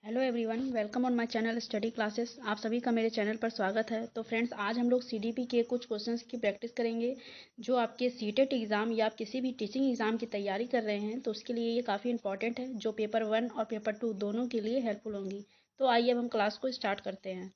Hello everyone, welcome on my channel study classes. आप सभी का मेरे चैनल पर स्वागत है। तो फ्रेंड्स, आज हम लोग सीडीपी के कुछ क्वेश्चंस की प्रैक्टिस करेंगे जो आपके सीटेट एग्ज़ाम या आप किसी भी टीचिंग एग्ज़ाम की तैयारी कर रहे हैं तो उसके लिए ये काफ़ी इंपॉर्टेंट है, जो पेपर 1 और पेपर 2 दोनों के लिए हेल्पफुल होंगी। तो आइए अब हम क्लास को स्टार्ट करते हैं।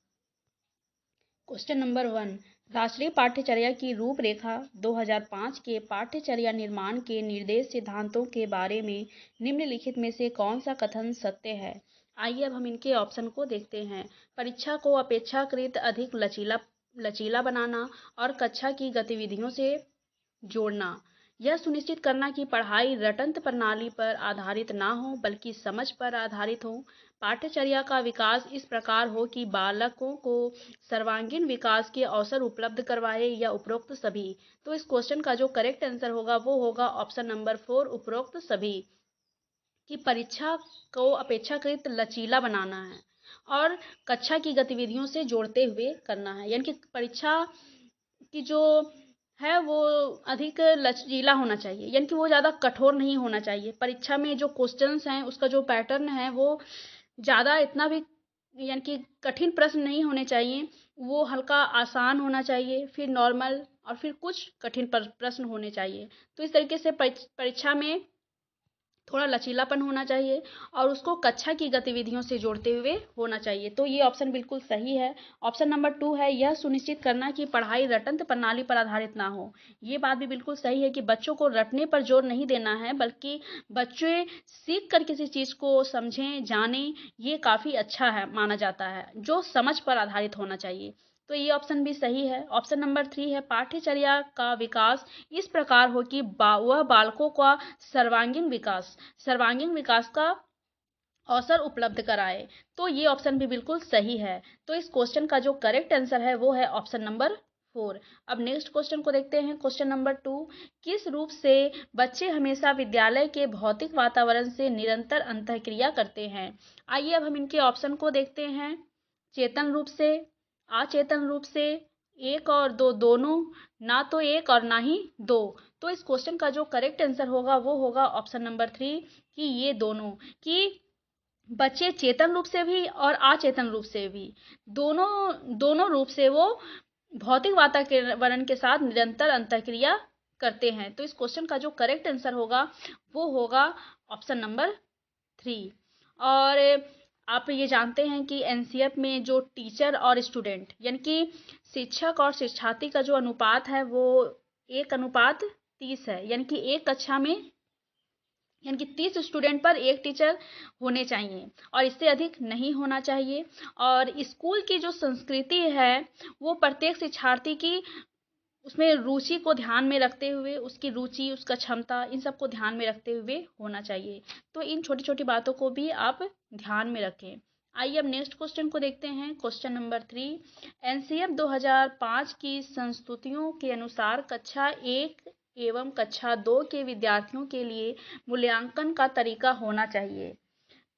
क्वेश्चन नंबर 1, राष्ट्रीय पाठ्यचर्या की रूपरेखा 2005 के पाठ्यचर्या निर्माण के निर्देश सिद्धांतों के बारे में निम्नलिखित में से कौन सा कथन सत्य है। आइए अब हम इनके ऑप्शन को देखते हैं। परीक्षा को अपेक्षाकृत अधिक लचीला बनाना और कक्षा की गतिविधियों से जोड़ना। यह सुनिश्चित करना कि पढ़ाई रटंत प्रणाली पर आधारित ना हो बल्कि समझ पर आधारित हो। पाठ्यचर्या का विकास इस प्रकार हो कि बालकों को सर्वांगीण विकास के अवसर उपलब्ध करवाए या उपरोक्त सभी। तो इस क्वेश्चन का जो करेक्ट आंसर होगा वो होगा ऑप्शन नंबर 4, उपरोक्त सभी। कि परीक्षा को अपेक्षाकृत लचीला बनाना है और कक्षा की गतिविधियों से जोड़ते हुए करना है, यानी कि परीक्षा की जो है वो अधिक लचीला होना चाहिए, यानी कि वो ज़्यादा कठोर नहीं होना चाहिए। परीक्षा में जो क्वेश्चंस हैं उसका जो पैटर्न है वो ज़्यादा इतना भी यानी कि कठिन प्रश्न नहीं होने चाहिए। वो हल्का आसान होना चाहिए, फिर नॉर्मल और फिर कुछ कठिन प्रश्न होने चाहिए। तो इस तरीके से परीक्षा में थोड़ा लचीलापन होना चाहिए और उसको कक्षा की गतिविधियों से जोड़ते हुए होना चाहिए। तो ये ऑप्शन बिल्कुल सही है। ऑप्शन नंबर 2 है, यह सुनिश्चित करना कि पढ़ाई रटंत प्रणाली पर आधारित ना हो। ये बात भी बिल्कुल सही है कि बच्चों को रटने पर जोर नहीं देना है, बल्कि बच्चे सीख कर किसी चीज़ को समझें, जानें। ये काफ़ी अच्छा है, माना जाता है, जो समझ पर आधारित होना चाहिए। तो ये ऑप्शन भी सही है। ऑप्शन नंबर 3 है, पाठ्यचर्या का विकास इस प्रकार हो कि वह बालकों का सर्वांगीण विकास का अवसर उपलब्ध कराए। तो ये ऑप्शन भी बिल्कुल सही है। तो इस क्वेश्चन का जो करेक्ट आंसर है वो है ऑप्शन नंबर 4। अब नेक्स्ट क्वेश्चन को देखते हैं। क्वेश्चन नंबर 2, किस रूप से बच्चे हमेशा विद्यालय के भौतिक वातावरण से निरंतर अंतःक्रिया करते हैं। आइए अब हम इनके ऑप्शन को देखते हैं। चेतन रूप से, अचेतन रूप से, एक और दो दोनों, ना तो एक और ना ही दो। तो इस क्वेश्चन का जो करेक्ट आंसर होगा वो होगा ऑप्शन नंबर 3, कि ये दोनों। कि बच्चे चेतन रूप से भी और अचेतन रूप से भी, दोनों दोनों रूप से वो भौतिक वातावरण के साथ निरंतर अंतःक्रिया करते हैं। तो इस क्वेश्चन का जो करेक्ट आंसर होगा वो होगा ऑप्शन नंबर 3। और आप ये जानते हैं कि एनसीएफ में जो टीचर और स्टूडेंट यानी कि शिक्षक और शिक्षार्थी का जो अनुपात है वो 1:30 है, यानी कि एक कक्षा में यानी कि 30 स्टूडेंट पर एक टीचर होने चाहिए और इससे अधिक नहीं होना चाहिए। और स्कूल की जो संस्कृति है वो प्रत्येक शिक्षार्थी की उसमें रुचि को ध्यान में रखते हुए, उसकी रुचि, उसका क्षमता, इन सबको ध्यान में रखते हुए होना चाहिए। तो इन छोटी छोटी बातों को भी आप ध्यान में रखें। आइए अब नेक्स्ट क्वेश्चन को देखते हैं। क्वेश्चन नंबर 3, एनसीएफ 2005 की संस्तुतियों के अनुसार कक्षा 1 एवं कक्षा 2 के विद्यार्थियों के लिए मूल्यांकन का तरीका होना चाहिए।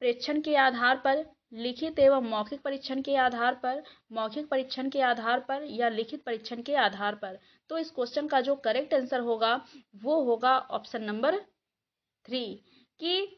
प्रेक्षण के आधार पर, लिखित एवं मौखिक परीक्षण के आधार पर, मौखिक परीक्षण के आधार पर या लिखित परीक्षण के आधार पर। तो इस क्वेश्चन का जो करेक्ट आंसर होगा वो होगा ऑप्शन नंबर 3, कि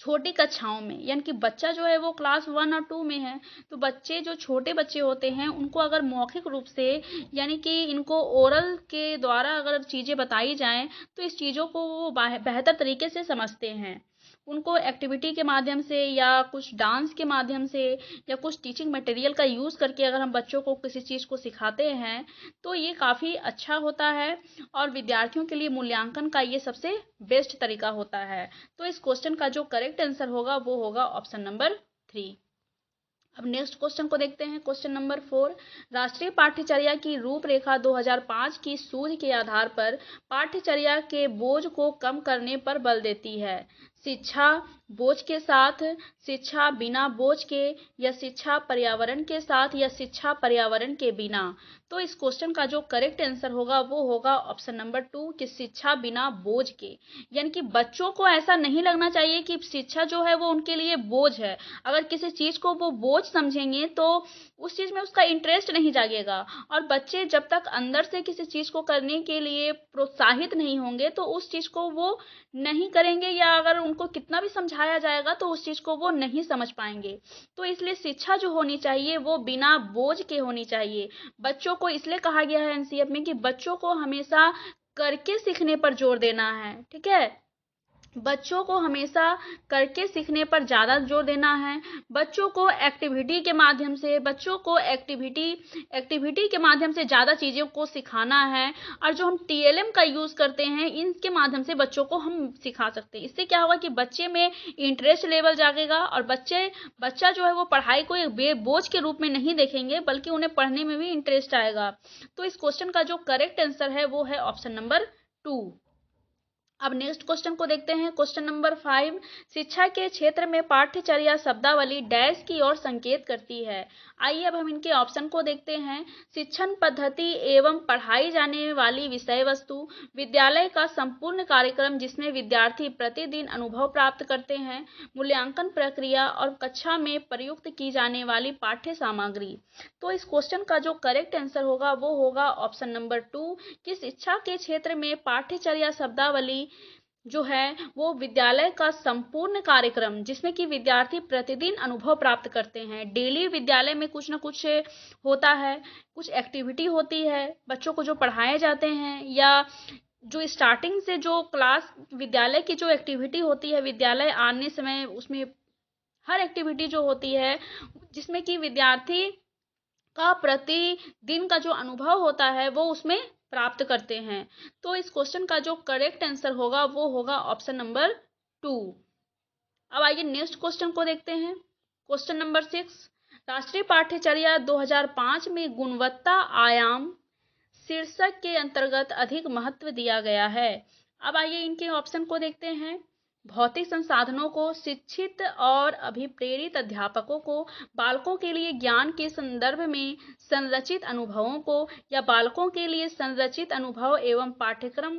छोटी कक्षाओं में, यानी कि बच्चा जो है वो क्लास 1 और 2 में है, तो बच्चे जो छोटे बच्चे होते हैं उनको अगर मौखिक रूप से यानी कि इनको ओरल के द्वारा अगर चीज़ें बताई जाएं तो इस चीज़ों को वो बेहतर तरीके से समझते हैं। उनको एक्टिविटी के माध्यम से या कुछ डांस के माध्यम से या कुछ टीचिंग मटेरियल का यूज़ करके अगर हम बच्चों को किसी चीज़ को सिखाते हैं तो ये काफ़ी अच्छा होता है और विद्यार्थियों के लिए मूल्यांकन का ये सबसे बेस्ट तरीका होता है। तो इस क्वेश्चन का जो करेक्ट आंसर होगा वो होगा ऑप्शन नंबर 3। अब नेक्स्ट क्वेश्चन को देखते हैं। क्वेश्चन नंबर 4, राष्ट्रीय पाठ्यचर्या की रूपरेखा 2005 की सूझ के आधार पर पाठ्यचर्या के बोझ को कम करने पर बल देती है। शिक्षा बोझ के साथ, शिक्षा बिना बोझ के, या शिक्षा पर्यावरण के साथ, या शिक्षा पर्यावरण के बिना। तो इस क्वेश्चन का जो करेक्ट आंसर होगा वो होगा ऑप्शन नंबर 2, कि शिक्षा बिना बोझ के। यानी कि बच्चों को ऐसा नहीं लगना चाहिए कि शिक्षा जो है वो उनके लिए बोझ है। अगर किसी चीज़ को वो बोझ समझेंगे तो उस चीज़ में उसका इंटरेस्ट नहीं जागेगा। और बच्चे जब तक अंदर से किसी चीज़ को करने के लिए प्रोत्साहित नहीं होंगे तो उस चीज़ को वो नहीं करेंगे, या अगर उनको कितना भी समझाया जाएगा तो उस चीज को वो नहीं समझ पाएंगे। तो इसलिए शिक्षा जो होनी चाहिए वो बिना बोझ के होनी चाहिए। बच्चों को इसलिए कहा गया है एनसीईआरटी में कि बच्चों को हमेशा करके सीखने पर जोर देना है। ठीक है, बच्चों को हमेशा करके सीखने पर ज़्यादा जोर देना है। बच्चों को एक्टिविटी के माध्यम से एक्टिविटी के माध्यम से ज़्यादा चीज़ों को सिखाना है। और जो हम टीएलएम का यूज़ करते हैं इनके माध्यम से बच्चों को हम सिखा सकते हैं। इससे क्या होगा कि बच्चे में इंटरेस्ट लेवल जागेगा और बच्चा जो है वो पढ़ाई को एक बोझ के रूप में नहीं देखेंगे बल्कि उन्हें पढ़ने में भी इंटरेस्ट आएगा। तो इस क्वेश्चन का जो करेक्ट आंसर है वो है ऑप्शन नंबर 2। अब नेक्स्ट क्वेश्चन को देखते हैं। क्वेश्चन नंबर 5, शिक्षा के क्षेत्र में पाठ्यचर्या शब्दावली डैश की ओर संकेत करती है। आइए अब हम इनके ऑप्शन को देखते हैं। शिक्षण पद्धति एवं पढ़ाई जाने वाली विषय वस्तु, विद्यालय का संपूर्ण कार्यक्रम जिसमें विद्यार्थी प्रतिदिन अनुभव प्राप्त करते हैं, मूल्यांकन प्रक्रिया और कक्षा में प्रयुक्त की जाने वाली पाठ्य सामग्री। तो इस क्वेश्चन का जो करेक्ट आंसर होगा वो होगा ऑप्शन नंबर 2 कि शिक्षा के क्षेत्र में पाठ्यचर्या शब्दावली जो है वो विद्यालय का संपूर्ण कार्यक्रम जिसमें कि विद्यार्थी प्रतिदिन अनुभव प्राप्त करते हैं। डेली विद्यालय में कुछ ना कुछ होता है, कुछ एक्टिविटी होती है, बच्चों को जो पढ़ाए जाते हैं या जो स्टार्टिंग से जो क्लास विद्यालय की जो एक्टिविटी होती है विद्यालय आने समय उसमें हर एक्टिविटी जो होती है जिसमें कि विद्यार्थी का प्रतिदिन का जो अनुभव होता है वो उसमें प्राप्त करते हैं। तो इस क्वेश्चन का जो करेक्ट आंसर होगा वो होगा ऑप्शन नंबर 2। अब आइए नेक्स्ट क्वेश्चन को देखते हैं। क्वेश्चन नंबर 6, राष्ट्रीय पाठ्यचर्या 2005 में गुणवत्ता आयाम शीर्षक के अंतर्गत अधिक महत्व दिया गया है। अब आइए इनके ऑप्शन को देखते हैं। भौतिक संसाधनों को शिक्षित और अभिप्रेरित अध्यापकों को, बालकों के लिए ज्ञान के संदर्भ में संरचित अनुभवों को या बालकों के लिए संरचित अनुभव एवं पाठ्यक्रम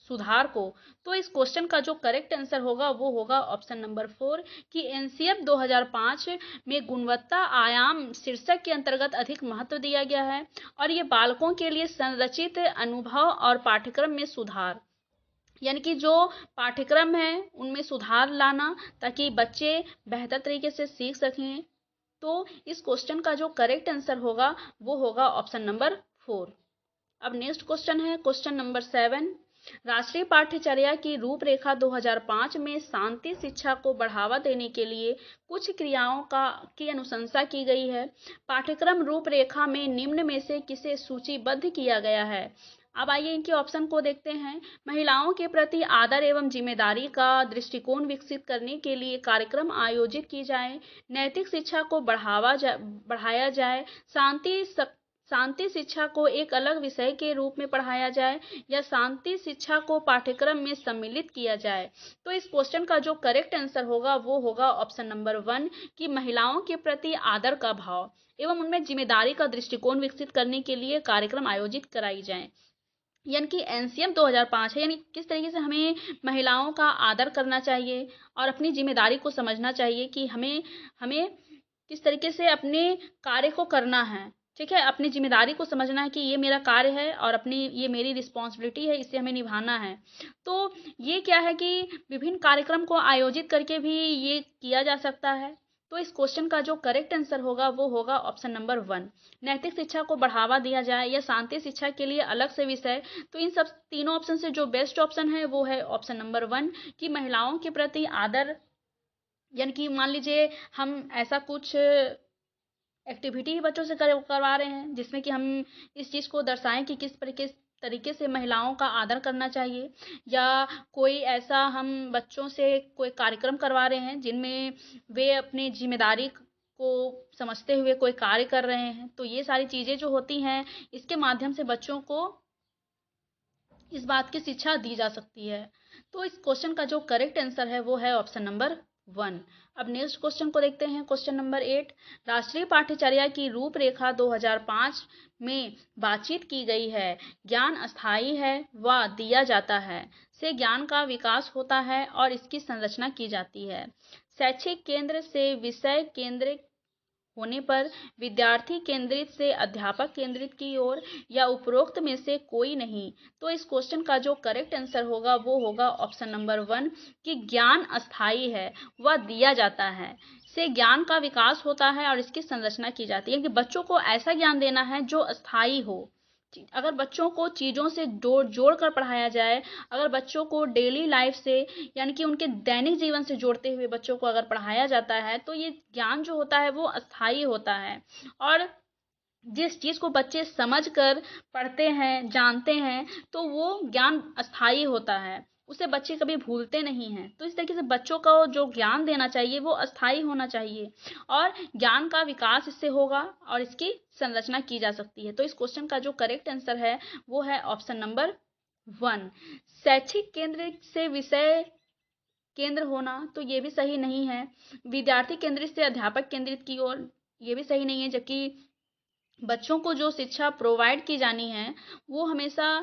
सुधार को। तो इस क्वेश्चन का जो करेक्ट आंसर होगा वो होगा ऑप्शन नंबर 4 कि एनसीईआरटी 2005 में गुणवत्ता आयाम शीर्षक के अंतर्गत अधिक महत्व दिया गया है और ये बालकों के लिए संरचित अनुभव और पाठ्यक्रम में सुधार यानी कि जो पाठ्यक्रम है उनमें सुधार लाना ताकि बच्चे बेहतर तरीके से सीख सकें। तो इस क्वेश्चन का जो करेक्ट आंसर होगा वो होगा ऑप्शन नंबर 4। अब नेक्स्ट क्वेश्चन है क्वेश्चन नंबर 7, राष्ट्रीय पाठ्यचर्या की रूपरेखा 2005 में शांति शिक्षा को बढ़ावा देने के लिए कुछ क्रियाओं की अनुशंसा की गई है। पाठ्यक्रम रूपरेखा में निम्न में से किसे सूचीबद्ध किया गया है। अब आइए इनके ऑप्शन को देखते हैं। महिलाओं के प्रति आदर एवं जिम्मेदारी का दृष्टिकोण विकसित करने के लिए कार्यक्रम आयोजित की जाए, नैतिक शिक्षा को बढ़ाया जाए, शांति शिक्षा को एक अलग विषय के रूप में पढ़ाया जाए या शांति शिक्षा को पाठ्यक्रम में सम्मिलित किया जाए। तो इस क्वेश्चन का जो करेक्ट आंसर होगा वो होगा ऑप्शन नंबर 1 कि महिलाओं के प्रति आदर का भाव एवं उनमें जिम्मेदारी का दृष्टिकोण विकसित करने के लिए कार्यक्रम आयोजित कराई जाए। यानी कि एनसीईआरटी 2005 है, यानी किस तरीके से हमें महिलाओं का आदर करना चाहिए और अपनी जिम्मेदारी को समझना चाहिए कि हमें किस तरीके से अपने कार्य को करना है। ठीक है, अपनी जिम्मेदारी को समझना है कि ये मेरा कार्य है और ये मेरी रिस्पॉन्सिबिलिटी है, इसे हमें निभाना है। तो ये क्या है कि विभिन्न कार्यक्रम को आयोजित करके भी ये किया जा सकता है। तो इस क्वेश्चन का जो करेक्ट आंसर होगा वो होगा ऑप्शन नंबर 1, नैतिक शिक्षा को बढ़ावा दिया जाए या शांति शिक्षा के लिए अलग से विषय। तो इन सब तीनों ऑप्शन से जो बेस्ट ऑप्शन है वो है ऑप्शन नंबर 1 कि महिलाओं के प्रति आदर, यानी कि मान लीजिए हम ऐसा कुछ एक्टिविटी ही बच्चों से करवा रहे हैं जिसमें कि हम इस चीज़ को दर्शाएं कि किस तरीके से महिलाओं का आदर करना चाहिए, या कोई ऐसा हम बच्चों से कोई कार्यक्रम करवा रहे हैं जिनमें वे अपनी जिम्मेदारी को समझते हुए कोई कार्य कर रहे हैं। तो ये सारी चीज़ें जो होती हैं इसके माध्यम से बच्चों को इस बात की शिक्षा दी जा सकती है। तो इस क्वेश्चन का जो करेक्ट आंसर है वो है ऑप्शन नंबर 1। अब नेक्स्ट क्वेश्चन को देखते हैं। क्वेश्चन नंबर 8, राष्ट्रीय पाठ्यचर्या की रूपरेखा 2005 में बातचीत की गई है। ज्ञान अस्थायी है व दिया जाता है से ज्ञान का विकास होता है और इसकी संरचना की जाती है। शैक्षिक केंद्र से विषय केंद्र होने पर विद्यार्थी केंद्रित से अध्यापक केंद्रित की ओर या उपरोक्त में से कोई नहीं। तो इस क्वेश्चन का जो करेक्ट आंसर होगा वो होगा ऑप्शन नंबर 1 कि ज्ञान अस्थाई है, वह दिया जाता है, से ज्ञान का विकास होता है और इसकी संरचना की जाती है कि बच्चों को ऐसा ज्ञान देना है जो अस्थाई हो। अगर बच्चों को चीज़ों से जोड़ कर पढ़ाया जाए, अगर बच्चों को डेली लाइफ से यानी कि उनके दैनिक जीवन से जोड़ते हुए बच्चों को अगर पढ़ाया जाता है तो ये ज्ञान जो होता है वो अस्थाई होता है। और जिस चीज़ को बच्चे समझ कर पढ़ते हैं, जानते हैं, तो वो ज्ञान अस्थाई होता है, उसे बच्चे कभी भूलते नहीं हैं। तो इस तरीके से बच्चों को जो ज्ञान देना चाहिए वो अस्थाई होना चाहिए और ज्ञान का विकास इससे होगा और इसकी संरचना की जा सकती है। तो इस क्वेश्चन का जो करेक्ट आंसर है वो है ऑप्शन नंबर 1। शैक्षिक केंद्र से विषय केंद्र होना, तो ये भी सही नहीं है। विद्यार्थी केंद्रित से अध्यापक केंद्रित की ओर, ये भी सही नहीं है। जबकि बच्चों को जो शिक्षा प्रोवाइड की जानी है वो हमेशा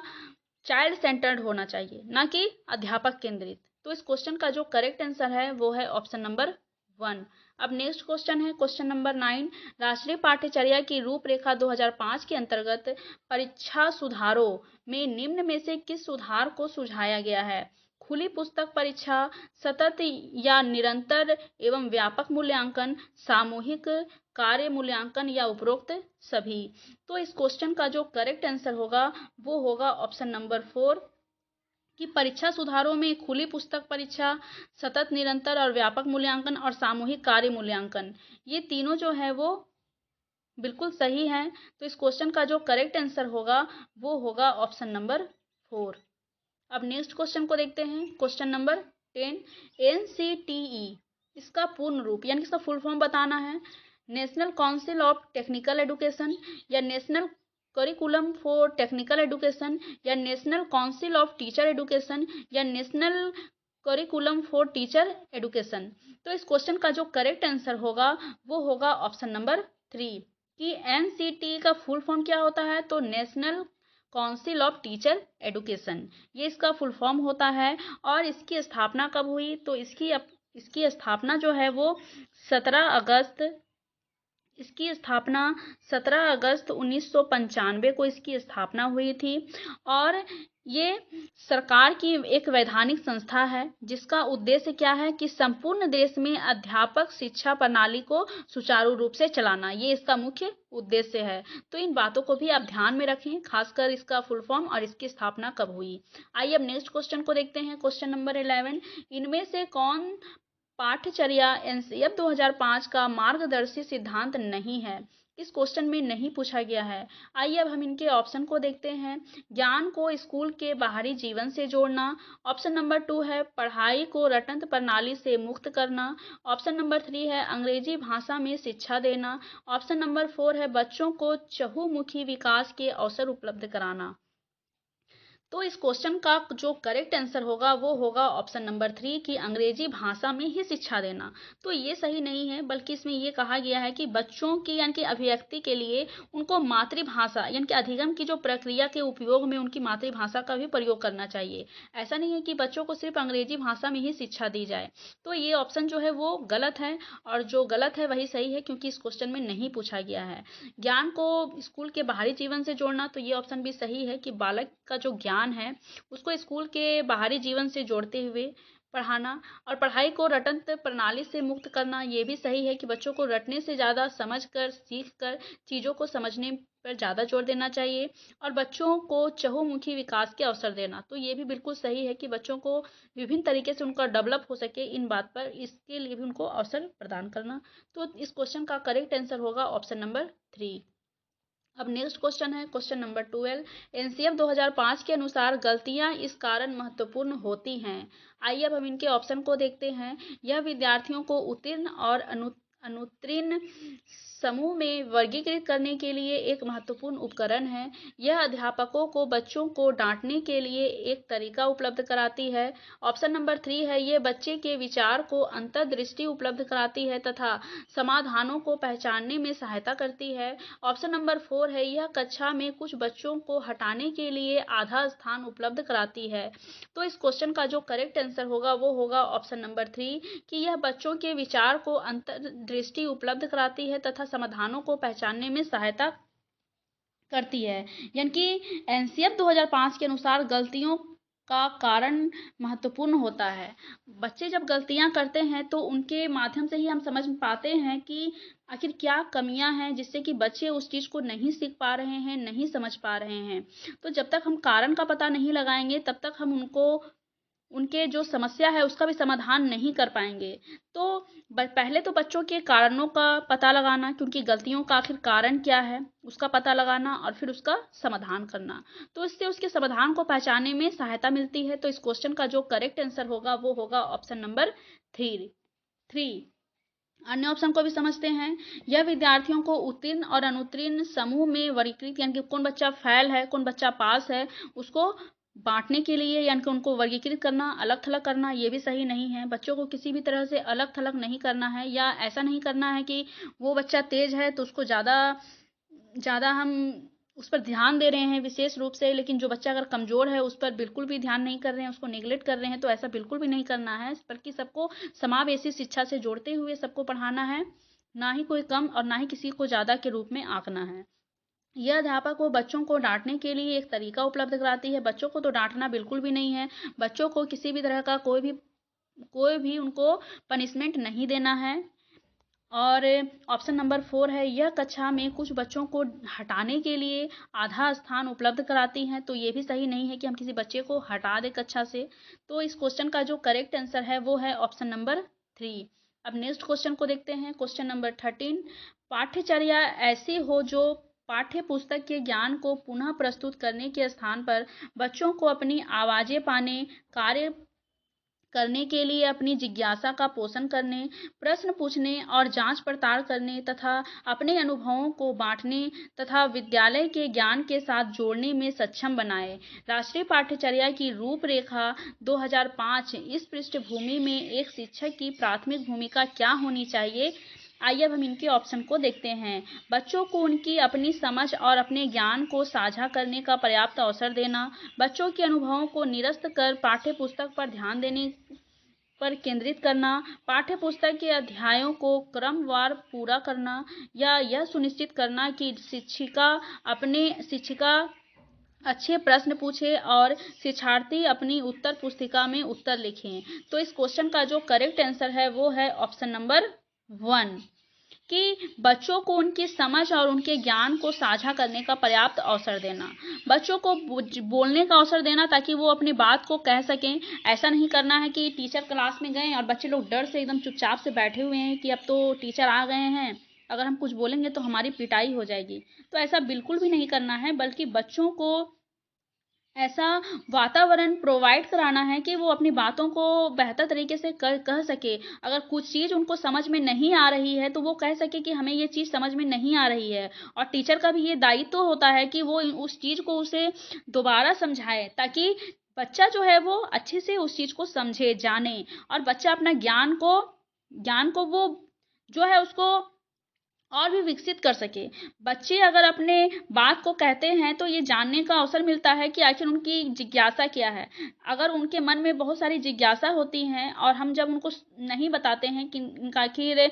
चाइल्ड सेंटर्ड होना चाहिए, ना कि अध्यापक केंद्रित। तो इस क्वेश्चन का जो करेक्ट आंसर है वो है ऑप्शन नंबर 1। अब नेक्स्ट क्वेश्चन है क्वेश्चन नंबर 9। राष्ट्रीय पाठ्यचर्या की रूपरेखा 2005 के अंतर्गत परीक्षा सुधारों में निम्न में से किस सुधार को सुझाया गया है? खुली पुस्तक परीक्षा, सतत या निरंतर एवं व्यापक मूल्यांकन, सामूहिक कार्य मूल्यांकन या उपरोक्त सभी। तो इस क्वेश्चन का जो करेक्ट आंसर होगा वो होगा ऑप्शन नंबर 4 कि परीक्षा सुधारों में खुली पुस्तक परीक्षा, सतत निरंतर और व्यापक मूल्यांकन और सामूहिक कार्य मूल्यांकन, ये तीनों जो है वो बिल्कुल सही है। तो इस क्वेश्चन का जो करेक्ट आंसर होगा वो होगा ऑप्शन नंबर 4। अब नेक्स्ट क्वेश्चन को देखते हैं क्वेश्चन नंबर 10। NCTE इसका पूर्ण रूप यानी इसका फुल फॉर्म बताना है। National council of technical education या national curriculum for technical education या national council of teacher education या national curriculum for teacher education. तो इस क्वेश्चन का जो करेक्ट आंसर होगा वो होगा ऑप्शन नंबर 3 कि NCTE का फुल फॉर्म क्या होता है? तो national council of teacher education, ये इसका फुल फॉर्म होता है। और इसकी स्थापना कब हुई? तो इसकी स्थापना जो है वो 17 अगस्त इसकी स्थापना 17 अगस्त 1995 को इसकी स्थापना हुई थी। और ये सरकार की एक वैधानिक संस्था है जिसका उद्देश्य क्या है कि संपूर्ण देश में अध्यापक शिक्षा प्रणाली को सुचारू रूप से चलाना, ये इसका मुख्य उद्देश्य है। तो इन बातों को भी आप ध्यान में रखें, खासकर इसका फुल फॉर्म और इसकी स्थापना कब हुई। आइए अब नेक्स्ट क्वेश्चन को देखते हैं क्वेश्चन नंबर 11। इनमें से कौन पाठ्यचर्या NCF 2005 का मार्गदर्शी सिद्धांत नहीं है? इस क्वेश्चन में नहीं पूछा गया है। आइए अब हम इनके ऑप्शन को देखते हैं। ज्ञान को स्कूल के बाहरी जीवन से जोड़ना, ऑप्शन नंबर 2 है पढ़ाई को रटंत प्रणाली से मुक्त करना, ऑप्शन नंबर 3 है अंग्रेजी भाषा में शिक्षा देना, ऑप्शन नंबर 4 है बच्चों को चहुमुखी विकास के अवसर उपलब्ध कराना। तो इस क्वेश्चन का जो करेक्ट आंसर होगा वो होगा ऑप्शन नंबर 3 कि अंग्रेजी भाषा में ही शिक्षा देना। तो ये सही नहीं है, बल्कि इसमें ये कहा गया है कि बच्चों की यानी कि अभिव्यक्ति के लिए उनको मातृभाषा यानी कि अधिगम की जो प्रक्रिया के उपयोग में उनकी मातृभाषा का भी प्रयोग करना चाहिए। ऐसा नहीं है कि बच्चों को सिर्फ अंग्रेजी भाषा में ही शिक्षा दी जाए। तो ये ऑप्शन जो है वो गलत है और जो गलत है वही सही है, क्योंकि इस क्वेश्चन में नहीं पूछा गया है। ज्ञान को स्कूल के बाहरी जीवन से जोड़ना, तो ये ऑप्शन भी सही है कि बालक का जो ज्ञान है उसको स्कूल के बाहरी जीवन से जोड़ते हुए पढ़ाना। और पढ़ाई को रटंत प्रणाली से मुक्त करना, ये भी सही है कि बच्चों को रटने से ज़्यादा समझ कर सीख कर चीज़ों को समझने पर ज़्यादा जोर देना चाहिए। और बच्चों को चहुमुखी विकास के अवसर देना, तो ये भी बिल्कुल सही है कि बच्चों को विभिन्न तरीके से उनका डेवलप हो सके इन बात पर, इसके लिए भी उनको अवसर प्रदान करना। तो इस क्वेश्चन का करेक्ट आंसर होगा ऑप्शन नंबर 3। अब नेक्स्ट क्वेश्चन है क्वेश्चन नंबर 12। NCF 2005 के अनुसार गलतियां इस कारण महत्वपूर्ण होती हैं। आइए अब हम इनके ऑप्शन को देखते हैं। यह विद्यार्थियों को उत्तीर्ण और अनुत्तीर्ण समूह में वर्गीकृत करने के लिए एक महत्वपूर्ण उपकरण है। यह अध्यापकों को बच्चों को डांटने के लिए एक तरीका उपलब्ध कराती है। ऑप्शन नंबर 3 है ये बच्चे के विचार को अंतर्दृष्टि उपलब्ध कराती है तथा समाधानों को पहचानने में सहायता करती है। ऑप्शन नंबर 4 है यह कक्षा में कुछ बच्चों को हटाने के लिए आधा स्थान उपलब्ध कराती है। तो इस क्वेश्चन का जो करेक्ट आंसर होगा वो होगा ऑप्शन नंबर 3 कि यह बच्चों के विचार को दृष्टि उपलब्ध कराती है तथा समाधानों को पहचानने में सहायता करती है। यानी कि एनसीएफ 2005 के अनुसार गलतियों का कारण महत्वपूर्ण होता है। बच्चे जब गलतियां करते हैं तो उनके माध्यम से ही हम समझ पाते हैं कि आखिर क्या कमियां हैं जिससे कि बच्चे उस चीज़ को नहीं सीख पा रहे हैं, नहीं समझ पा रहे हैं। तो जब तक हम कारण का पता नहीं लगाएंगे तब तक हम उनके जो समस्या है उसका भी समाधान नहीं कर पाएंगे। तो पहले तो बच्चों के कारणों का पता लगाना कि उनकी गलतियों का आखिर कारण क्या है उसका पता लगाना और फिर उसका समाधान करना। तो इससे उसके समाधान को पहचानने में सहायता मिलती है। तो इस क्वेश्चन का जो करेक्ट आंसर होगा वो होगा ऑप्शन नंबर थ्री। अन्य ऑप्शन को भी समझते हैं। यह विद्यार्थियों को उत्तीर्ण और अनुत्तीर्ण समूह में वर्गीकृत, यानी कि कौन बच्चा फेल है कौन बच्चा पास है, उसको बांटने के लिए, यानी कि उनको वर्गीकृत करना, अलग थलग करना, ये भी सही नहीं है। बच्चों को किसी भी तरह से अलग थलग नहीं करना है, या ऐसा नहीं करना है कि वो बच्चा तेज है तो उसको ज़्यादा ज़्यादा हम उस पर ध्यान दे रहे हैं विशेष रूप से, लेकिन जो बच्चा अगर कमज़ोर है उस पर बिल्कुल भी ध्यान नहीं कर रहे हैं, उसको नेगलेक्ट कर रहे हैं। तो ऐसा बिल्कुल भी नहीं करना है, बल्कि सबको समावेशी शिक्षा से जोड़ते हुए सबको पढ़ाना है, ना ही कोई कम और ना ही किसी को ज़्यादा के रूप में आंकना है। यह अध्यापक को बच्चों को डांटने के लिए एक तरीका उपलब्ध कराती है। बच्चों को तो डांटना बिल्कुल भी नहीं है। बच्चों को किसी भी तरह का कोई भी उनको पनिशमेंट नहीं देना है। और ऑप्शन नंबर 4 है, यह कक्षा में कुछ बच्चों को हटाने के लिए आधा स्थान उपलब्ध कराती हैं। तो ये भी सही नहीं है कि हम किसी बच्चे को हटा दें कक्षा से। तो इस क्वेश्चन का जो करेक्ट आंसर है वो है ऑप्शन नंबर 3। अब नेक्स्ट क्वेश्चन को देखते हैं। क्वेश्चन नंबर 13, पाठ्यचर्या ऐसी हो जो पाठ्य पुस्तक के ज्ञान को पुनः प्रस्तुत करने के स्थान पर बच्चों को अपनी आवाज़ें पाने, कार्य करने के लिए अपनी जिज्ञासा का पोषण करने, प्रश्न पूछने और जांच पड़ताल करने तथा अपने अनुभवों को बांटने तथा विद्यालय के ज्ञान के साथ जोड़ने में सक्षम बनाए। राष्ट्रीय पाठ्यचर्या की रूपरेखा 2005। इस पृष्ठभूमि में एक शिक्षक की प्राथमिक भूमिका क्या होनी चाहिए? आइए अब हम इनके ऑप्शन को देखते हैं। बच्चों को उनकी अपनी समझ और अपने ज्ञान को साझा करने का पर्याप्त अवसर देना, बच्चों के अनुभवों को निरस्त कर पाठ्य पुस्तक पर ध्यान देने पर केंद्रित करना, पाठ्य पुस्तक के अध्यायों को क्रमवार पूरा करना, या यह सुनिश्चित करना कि शिक्षिका अच्छे प्रश्न पूछे और शिक्षार्थी अपनी उत्तर पुस्तिका में उत्तर लिखें। तो इस क्वेश्चन का जो करेक्ट आंसर है वो है ऑप्शन नंबर 1, कि बच्चों को उनकी समझ और उनके ज्ञान को साझा करने का पर्याप्त अवसर देना, बच्चों को बोलने का अवसर देना ताकि वो अपनी बात को कह सकें। ऐसा नहीं करना है कि टीचर क्लास में गए और बच्चे लोग डर से एकदम चुपचाप से बैठे हुए हैं कि अब तो टीचर आ गए हैं, अगर हम कुछ बोलेंगे तो हमारी पिटाई हो जाएगी। तो ऐसा बिल्कुल भी नहीं करना है, बल्कि बच्चों को ऐसा वातावरण प्रोवाइड कराना है कि वो अपनी बातों को बेहतर तरीके से कह सके। अगर कुछ चीज़ उनको समझ में नहीं आ रही है तो वो कह सके कि हमें ये चीज़ समझ में नहीं आ रही है, और टीचर का भी ये दायित्व होता है कि वो उस चीज़ को उसे दोबारा समझाए, ताकि बच्चा जो है वो अच्छे से उस चीज़ को समझे, जाने, और बच्चा अपना ज्ञान को वो जो है उसको और भी विकसित कर सके। बच्चे अगर अपने बात को कहते हैं तो ये जानने का अवसर मिलता है कि आखिर उनकी जिज्ञासा क्या है। अगर उनके मन में बहुत सारी जिज्ञासा होती हैं और हम जब उनको नहीं बताते हैं कि आखिर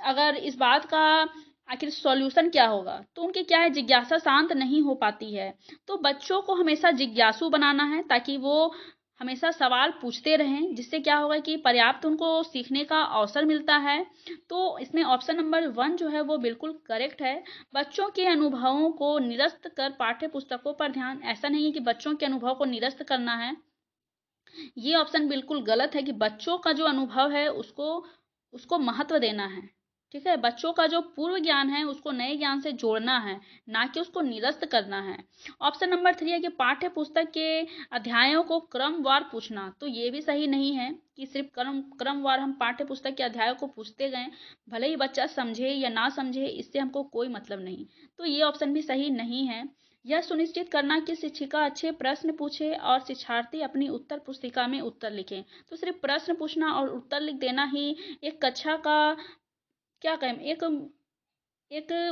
अगर इस बात का आखिर सॉल्यूशन क्या होगा, तो उनकी क्या है, जिज्ञासा शांत नहीं हो पाती है। तो बच्चों को हमेशा जिज्ञासु बनाना है ताकि वो हमेशा सवाल पूछते रहें, जिससे क्या होगा कि पर्याप्त उनको सीखने का अवसर मिलता है। तो इसमें ऑप्शन नंबर 1 जो है वो बिल्कुल करेक्ट है। बच्चों के अनुभवों को निरस्त कर पाठ्य पुस्तकों पर ध्यान, ऐसा नहीं है कि बच्चों के अनुभव को निरस्त करना है, ये ऑप्शन बिल्कुल गलत है कि बच्चों का जो अनुभव है उसको महत्व देना है। ठीक है, बच्चों का जो पूर्व ज्ञान है उसको नए ज्ञान से जोड़ना है, ना कि उसको निरस्त करना है। ऑप्शन नंबर 3 है कि पाठ्य पुस्तक के अध्यायों को क्रमवार पूछना। तो ये भी सही नहीं है कि सिर्फ क्रमवार हम पाठ्य पुस्तक के अध्यायों को पूछते गए, भले ही बच्चा समझे या ना समझे, इससे हमको कोई मतलब नहीं। तो ये ऑप्शन भी सही नहीं है। यह सुनिश्चित करना कि शिक्षिका अच्छे प्रश्न पूछे और शिक्षार्थी अपनी उत्तर पुस्तिका में उत्तर लिखें। तो सिर्फ प्रश्न पूछना और उत्तर लिख देना ही एक कक्षा का क्या कहें, एक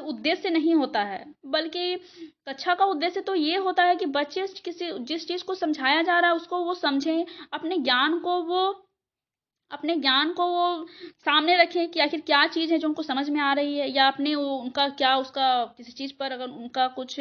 उद्देश्य नहीं होता है, बल्कि कक्षा का उद्देश्य तो ये होता है कि बच्चे जिस चीज़ को समझाया जा रहा है उसको वो समझें, अपने ज्ञान को वो अपने ज्ञान को वो सामने रखें कि आखिर क्या चीज़ है जो उनको समझ में आ रही है, या अपने उनका क्या उसका किसी चीज़ पर अगर उनका कुछ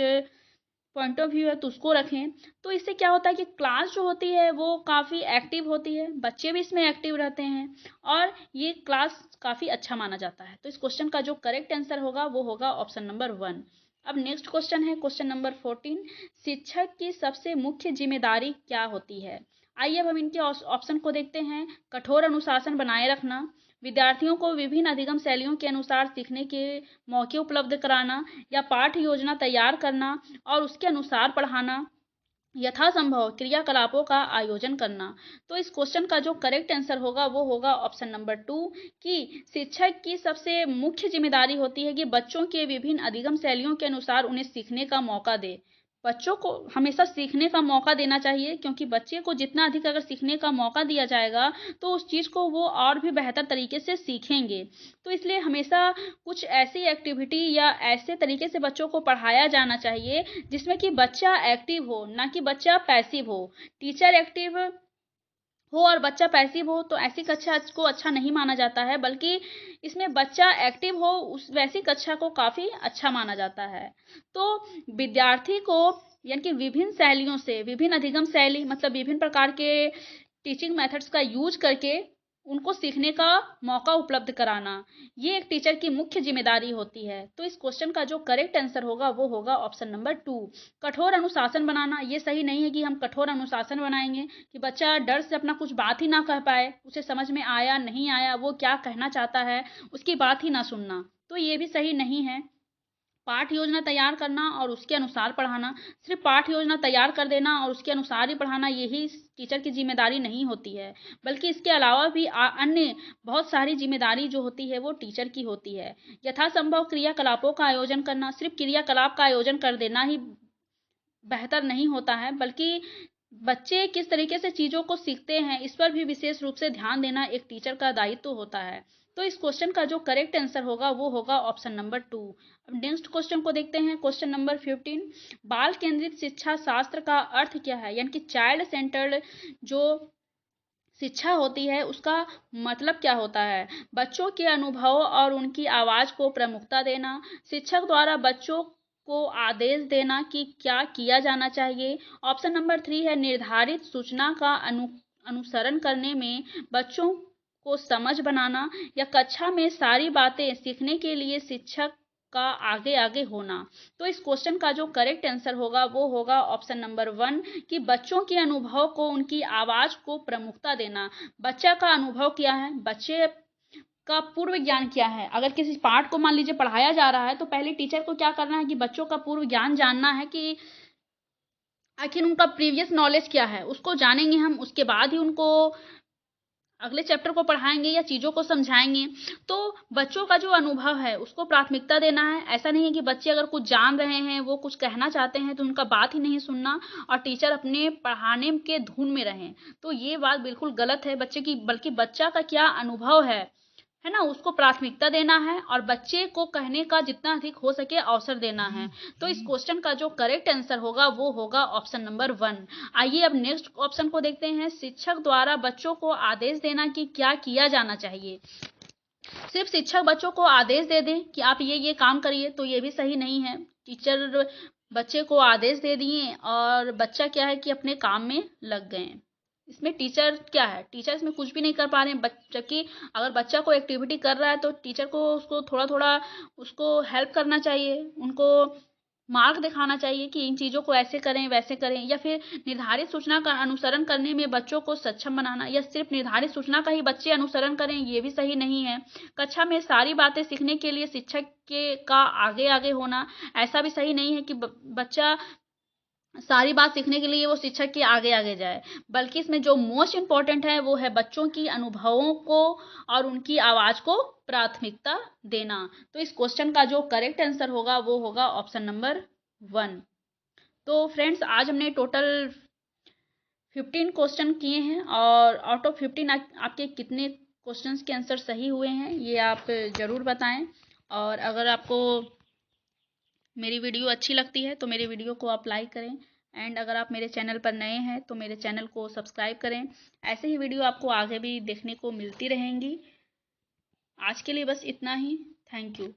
पॉइंट ऑफ व्यू है तो उसको रखें। तो इससे क्या होता है कि क्लास जो होती है वो काफ़ी एक्टिव होती है, बच्चे भी इसमें एक्टिव रहते हैं और ये क्लास काफ़ी अच्छा माना जाता है। तो इस क्वेश्चन का जो करेक्ट आंसर होगा वो होगा ऑप्शन नंबर 1। अब नेक्स्ट क्वेश्चन है क्वेश्चन नंबर 14। शिक्षक की सबसे मुख्य जिम्मेदारी क्या होती है? आइए अब हम इनके ऑप्शन को देखते हैं। कठोर अनुशासन बनाए रखना, विद्यार्थियों को विभिन्न अधिगम शैलियों के अनुसार सीखने के मौके उपलब्ध कराना, या पाठ्य योजना तैयार करना और उसके अनुसार पढ़ाना, यथासंभव क्रियाकलापों का आयोजन करना। तो इस क्वेश्चन का जो करेक्ट आंसर होगा वो होगा ऑप्शन नंबर 2 कि शिक्षक की सबसे मुख्य जिम्मेदारी होती है कि बच्चों के विभिन्न अधिगम शैलियों के अनुसार उन्हें सीखने का मौका दे। बच्चों को हमेशा सीखने का मौका देना चाहिए, क्योंकि बच्चे को जितना अधिक अगर सीखने का मौका दिया जाएगा तो उस चीज़ को वो और भी बेहतर तरीके से सीखेंगे। तो इसलिए हमेशा कुछ ऐसी एक्टिविटी या ऐसे तरीके से बच्चों को पढ़ाया जाना चाहिए जिसमें कि बच्चा एक्टिव हो, ना कि बच्चा पैसिव हो। टीचर एक्टिव हो और बच्चा पैसिव हो तो ऐसी कक्षा को अच्छा नहीं माना जाता है, बल्कि इसमें बच्चा एक्टिव हो उस वैसी कक्षा को काफ़ी अच्छा माना जाता है। तो विद्यार्थी को यानी कि विभिन्न शैलियों से, विभिन्न अधिगम शैली मतलब विभिन्न प्रकार के टीचिंग मेथड्स का यूज करके उनको सीखने का मौका उपलब्ध कराना, ये एक टीचर की मुख्य जिम्मेदारी होती है। तो इस क्वेश्चन का जो करेक्ट आंसर होगा वो होगा ऑप्शन नंबर 2। कठोर अनुशासन बनाना, ये सही नहीं है कि हम कठोर अनुशासन बनाएंगे कि बच्चा डर से अपना कुछ बात ही ना कह पाए, उसे समझ में आया नहीं आया, वो क्या कहना चाहता है उसकी बात ही ना सुनना, तो ये भी सही नहीं है। पाठ योजना तैयार करना और उसके अनुसार पढ़ाना, सिर्फ पाठ योजना तैयार कर देना और उसके अनुसार ही पढ़ाना यही टीचर की जिम्मेदारी नहीं होती है, बल्कि इसके अलावा भी अन्य बहुत सारी जिम्मेदारी जो होती है वो टीचर की होती है। यथासंभव क्रियाकलापों का आयोजन करना, सिर्फ क्रियाकलाप का आयोजन कर देना ही बेहतर नहीं होता है, बल्कि बच्चे किस तरीके से चीज़ों को सीखते हैं इस पर भी विशेष रूप से ध्यान देना एक टीचर का दायित्व होता है। तो इस क्वेश्चन का जो करेक्ट आंसर होगा वो होगा ऑप्शन नंबर 2। अब नेक्स्ट क्वेश्चन को देखते हैं क्वेश्चन नंबर 15। बाल केंद्रित शिक्षा शास्त्र का अर्थ क्या है? यानी कि चाइल्ड सेंटर्ड जो शिक्षा होती है उसका मतलब क्या होता है? बच्चों के अनुभव और उनकी आवाज़ को प्रमुखता देना, शिक्षक द्वारा बच्चों को आदेश देना कि क्या किया जाना चाहिए। ऑप्शन नंबर 3 है निर्धारित सूचना का अनुसरण करने में बच्चों को समझ बनाना, या कक्षा में सारी बातें सीखने के लिए शिक्षक का आगे आगे होना। तो इस क्वेश्चन का जो करेक्ट आंसर होगा वो होगा ऑप्शन नंबर 1 कि बच्चों के अनुभव को उनकी आवाज़ को प्रमुखता देना। बच्चा का अनुभव क्या है, बच्चे का पूर्व ज्ञान क्या है। अगर किसी पाठ को मान लीजिए पढ़ाया जा रहा है तो पहले टीचर को क्या करना है कि बच्चों का पूर्व ज्ञान जानना है कि आखिर उनका प्रीवियस नॉलेज क्या है, उसको जानेंगे हम, उसके बाद ही उनको अगले चैप्टर को पढ़ाएंगे या चीज़ों को समझाएंगे। तो बच्चों का जो अनुभव है उसको प्राथमिकता देना है। ऐसा नहीं है कि बच्चे अगर कुछ जान रहे हैं, वो कुछ कहना चाहते हैं तो उनका बात ही नहीं सुनना और टीचर अपने पढ़ाने के धुन में रहें। तो ये बात बिल्कुल गलत है बच्चे की, बल्कि बच्चा का क्या अनुभव है ना, उसको प्राथमिकता देना है और बच्चे को कहने का जितना अधिक हो सके अवसर देना है। तो इस क्वेश्चन का जो करेक्ट आंसर होगा वो होगा ऑप्शन नंबर 1। आइए अब नेक्स्ट ऑप्शन को देखते हैं। शिक्षक द्वारा बच्चों को आदेश देना कि क्या किया जाना चाहिए। सिर्फ शिक्षक बच्चों को आदेश दे दें कि आप ये काम करिए तो ये भी सही नहीं है। टीचर बच्चे को आदेश दे दिए और बच्चा क्या है कि अपने काम में लग गए। इसमें टीचर क्या है, टीचर इसमें कुछ भी नहीं कर पा रहे हैं। जबकि अगर बच्चा कोई एक्टिविटी कर रहा है तो टीचर को उसको थोड़ा थोड़ा उसको हेल्प करना चाहिए, उनको मार्ग दिखाना चाहिए कि इन चीज़ों को ऐसे करें वैसे करें, या फिर निर्धारित सूचना का अनुसरण करने में बच्चों को सक्षम बनाना, या सिर्फ निर्धारित सूचना का ही बच्चे अनुसरण करें, ये भी सही नहीं है। कक्षा में सारी बातें सीखने के लिए शिक्षक के का आगे आगे होना, ऐसा भी सही नहीं है कि बच्चा सारी बात सीखने के लिए वो शिक्षक के आगे आगे जाए, बल्कि इसमें जो मोस्ट इम्पोर्टेंट है वो है बच्चों की अनुभवों को और उनकी आवाज़ को प्राथमिकता देना। तो इस क्वेश्चन का जो करेक्ट आंसर होगा वो होगा ऑप्शन नंबर 1। तो फ्रेंड्स आज हमने टोटल 15 क्वेश्चन किए हैं और आउट ऑफ 15 आपके कितने क्वेश्चंस के आंसर सही हुए हैं ये आप ज़रूर बताएं। और अगर आपको मेरी वीडियो अच्छी लगती है तो मेरी वीडियो को आप लाइक करें, एंड अगर आप मेरे चैनल पर नए हैं तो मेरे चैनल को सब्सक्राइब करें। ऐसे ही वीडियो आपको आगे भी देखने को मिलती रहेंगी। आज के लिए बस इतना ही। Thank you.